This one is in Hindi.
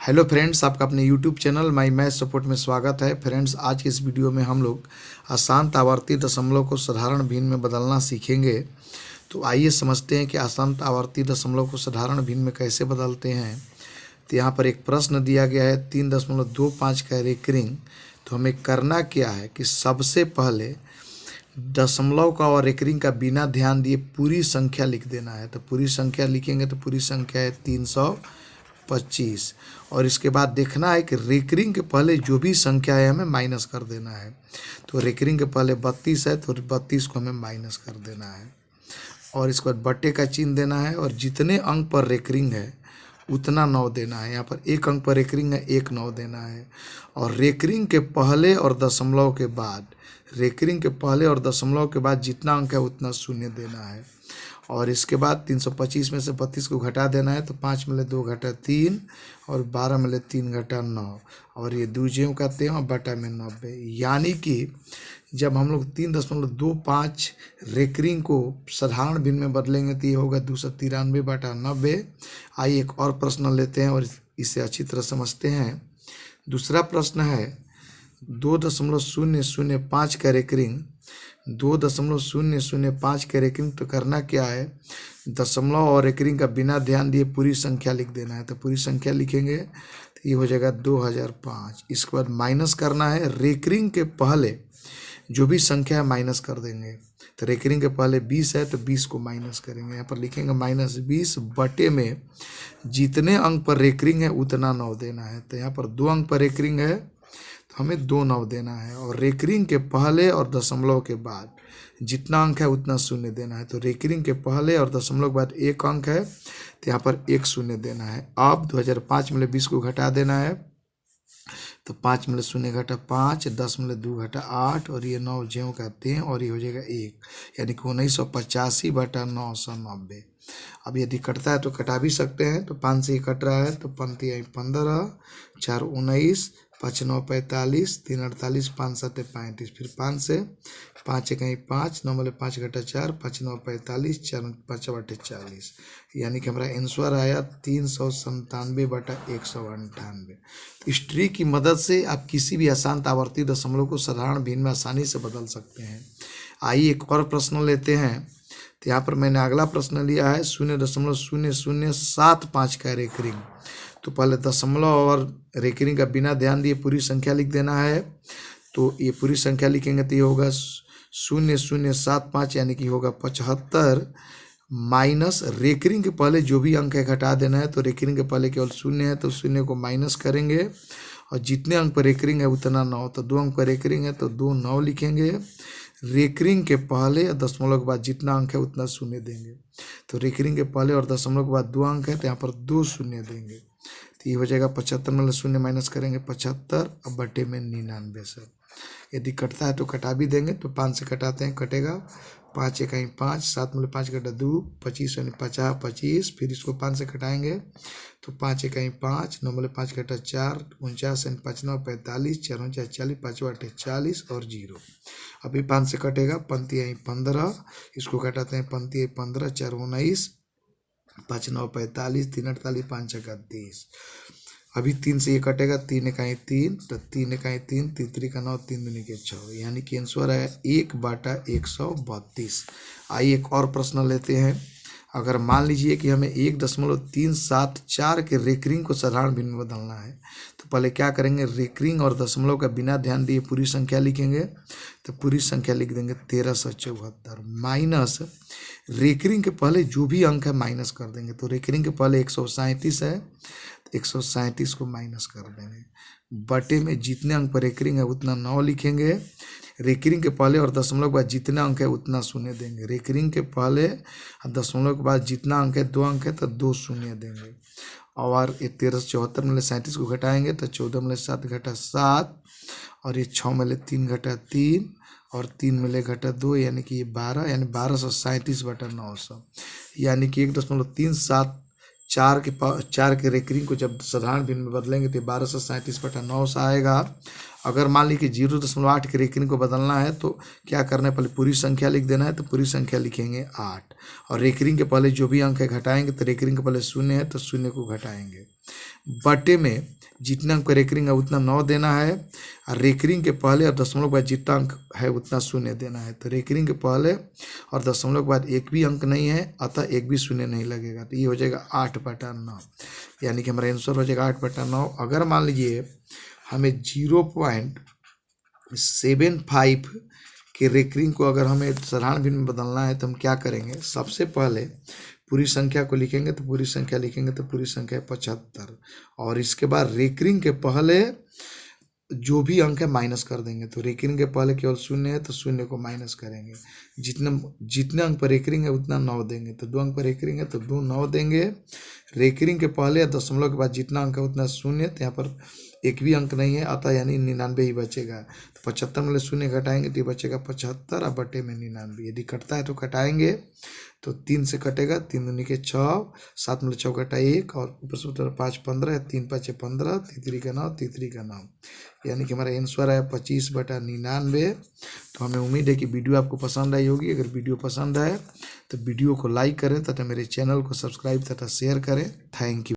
हेलो फ्रेंड्स, आपका अपने YouTube channel my math support में स्वागत है। फ्रेंड्स, आज के इस वीडियो में हम लोग अशांत आवर्ती दशमलव को साधारण भिन्न में बदलना सीखेंगे। तो आइए समझते हैं कि अशांत आवर्ती दशमलव को साधारण भिन्न में कैसे बदलते हैं। तो यहाँ पर एक प्रश्न दिया गया है 3.25 का रेकरिंग। तो हमें करना क्या है कि सबसे पहले दशमलव का और रेकरिंग का बिना ध्यान दिए पूरी संख्या लिख देना है। तो पूरी संख्या लिखेंगे तो पूरी संख्या है 325 और इसके बाद देखना है कि रेकरिंग के पहले जो भी संख्या है हमें माइनस कर देना है। तो रेकरिंग के पहले 32 है तो 32 को हमें माइनस कर देना है और इसके बाद बट्टे का चिन्ह देना है और जितने अंक पर रेकरिंग है उतना 9 देना है। यहाँ पर एक अंक पर रेकरिंग है, 1 9 देना है। और रेकरिंग के पहले और दशमलव के बाद जितना अंक है उतना शून्य देना है। और इसके बाद 325 में से 32 को घटा देना है। तो 5 में ले 2 घटा 3 और 12 में ले 3 घटा 9 और ये दूजेयों का 13 बटा में 90। यानी कि जब हम लोग 3.25 रेकरिंग को साधारण भिन्न में बदलेंगे तो ये होगा 293 बटा 90। आइए एक और प्रश्न लेते हैं और इसे अच्छी तरह समझते हैं। दूसरा प्रश्न है 2.005 का रेकरिंग। 2.005 का रेकरिंग तो करना क्या है, दशमलव और रेकरिंग का बिना ध्यान दिए पूरी संख्या लिख देना है। तो पूरी संख्या लिखेंगे तो ये हो जाएगा 2005। इसके बाद माइनस करना है, रेकरिंग के पहले जो भी संख्या है माइनस कर देंगे। तो रेकरिंग के पहले 20 है तो 20 को माइनस करेंगे। यहाँ पर लिखेंगे -20 बटे में जितने अंक पर रेकरिंग है उतना 9 देना है। तो यहाँ पर 2 अंक पर रेकरिंग है तो हमें 2 9 देना है और रेकरिंग के पहले और दशमलव के बाद जितना अंक है उतना शून्य देना है। तो रेकरिंग के पहले और दशमलव के बाद एक अंक है तो यहाँ पर 1 शून्य देना है। अब 2005 में 20 को घटा देना है। तो 5 में 0 घटा 5, 10 में 2 घटा 8 और ये 9 ज्यों कहते हैं और ये हो जाएगा 1, यानी कि 1985 बटा 990। अब यदि कटता है तो कटा भी सकते हैं। तो 5 से ही कट रहा है तो 5 आई 15, 4 19, 5 9 45, 3 48, 5 7 35। फिर 5 से 5 1 5, 9 में 5 घटा 4, 5 9 45, 4 5 बटे 40। यानी कि हमारा आंसर आया 397 बटा 198। तो इस ट्री की मदद से आप किसी भी अशांत आवर्ती दशमलव को साधारण भिन्न में आसानी से बदल सकते हैं। आइए एक और प्रश्न लेते हैं। तो यहाँ पर मैंने अगला प्रश्न लिया है 0.0075 का रेकरिंग। तो पहले दशमलव और रेकरिंग का बिना ध्यान दिए पूरी संख्या लिख देना है। तो ये पूरी संख्या लिखेंगे तो ये होगा 0075 यानी कि होगा 75 माइनस रेकरिंग के पहले जो भी अंक है घटा देना है। तो रेकरिंग के पहले केवल 0 है तो 0 को माइनस करेंगे और जितने अंक पर रेकरिंग है उतना 9। तो 2 अंक पर रेकरिंग है तो 2 9 लिखेंगे। रेकरिंग के पहले और दशमलव के बाद जितना अंक है उतना शून्य देंगे। तो रेकरिंग के पहले और दशमलव के बाद 2 अंक है तो यहाँ पर 2 शून्य देंगे। तो ये हो जाएगा 75 में 0 माइनस करेंगे 75 और बटे में 99 सर। यदि कटता है तो कटा भी देंगे। तो 5 से कटाते हैं, कटेगा 5 1 5, 7 में 5 घटा 2, 25 यानी 50 25। फिर इसको 5 से कटाएंगे तो 5 1 5, 9 में 5 घटा 4, 49 यानी 5 9 45, 4 49 40, 5 बटे 40 और 0। अभी 5 से कटेगा 5 आई 15, इसको कटाते हैं 5 आई 15, 4 19, 5 9 45, 3 48, 5 6 30। अभी 3 से ये कटेगा 3 1 3, तो 3 1 3, 3 3 का 9, 3 दूनी के 6, यानी कि आंसर है 1 बटा 132। आइए एक और प्रश्न लेते हैं। अगर मान लीजिए कि हमें 1.374 के रेकरिंग को साधारण भिन्न में बदलना है तो पहले क्या करेंगे, रेकरिंग और दशमलव का बिना ध्यान दिए पूरी संख्या लिखेंगे। तो पूरी संख्या लिख देंगे 1374 माइनस रेकरिंग के पहले जो भी अंक है माइनस कर देंगे। तो रेकरिंग के पहले 137 है तो 137 को माइनस कर देंगे बटे में जितने अंक पर रेकरिंग है उतना 9 लिखेंगे। रेकरिंग के पहले और दशमलव के बाद जितना अंक है उतना शून्य देंगे। रेकरिंग के पहले और दशमलव के बाद जितना अंक है 2 अंक है तो 2 शून्य देंगे। और ये 1374 में 37 को घटाएंगे तो 14 में 7 घटा 7 और ये 6 में 3 घटा 3 और 3 में घटा 2 यानी कि ये 12, यानी 1237 बटा 900, यानी कि 4 के रेकरिंग को जब साधारण भिन्न में बदलेंगे तो 1237/9 से आएगा। अगर मान ली कि 0.8 के रेकरिंग को बदलना है तो क्या करना है, पहले पूरी संख्या लिख देना है, तो पूरी संख्या लिखेंगे 8 और रेकरिंग के पहले जो भी अंक है घटाएंगे, तो रेकरिंग के पहले 0 है तो 0 को घटाएंगे, बटे में जितना अंक रेकरिंग है उतना 9 देना है और रेकरिंग के पहले और दशमलव के बाद जितना अंक है उतना 0 देना है। तो रेकरिंग के पहले और दशमलव के बाद एक भी अंक नहीं है, अतः एक भी 0 नहीं लगेगा, तो ये हो जाएगा 8/9, यानी कि हमारा आंसर हो जाएगा 8/9। अगर मान लीजिए हमें 0.75 के रेकरिंग को अगर हमें साधारण भिन्न में बदलना है तो हम क्या करेंगे, सबसे पहले पूरी संख्या को लिखेंगे, तो पूरी संख्या लिखेंगे तो पूरी संख्या है 75 और इसके बाद रेकरिंग के पहले जो भी अंक है माइनस कर देंगे। तो रेकरिंग के पहले केवल 0 है तो 0 को माइनस करेंगे, जितने अंक पर रेकरिंग है उतना 9 देंगे, तो 2 अंक पर रेकरिंग है तो 2 9 देंगे। रेकरिंग के पहले या दशमलव के बाद जितना अंक है उतना 0, तो यहाँ पर एक भी अंक नहीं है, अतः यानी 99 ही बचेगा। तो 75 में 0 घटाएंगे तो ये बचेगा 75 और बटे में 99। यदि कटता है तो कटाएंगे, तो 3 से कटेगा, 3 दूनी के 6, 7 में 6 घटा 1 और ऊपर से 5 15, 3 5 15, तीसरी का 9, तीसरी का 9, यानी कि हमारा आंसर है 25/99। तो हमें उम्मीद है कि वीडियो आपको पसंद आई होगी। अगर वीडियो पसंद आए तो वीडियो को लाइक करें तथा मेरे चैनल को सब्सक्राइब तथा शेयर करें। Thank you.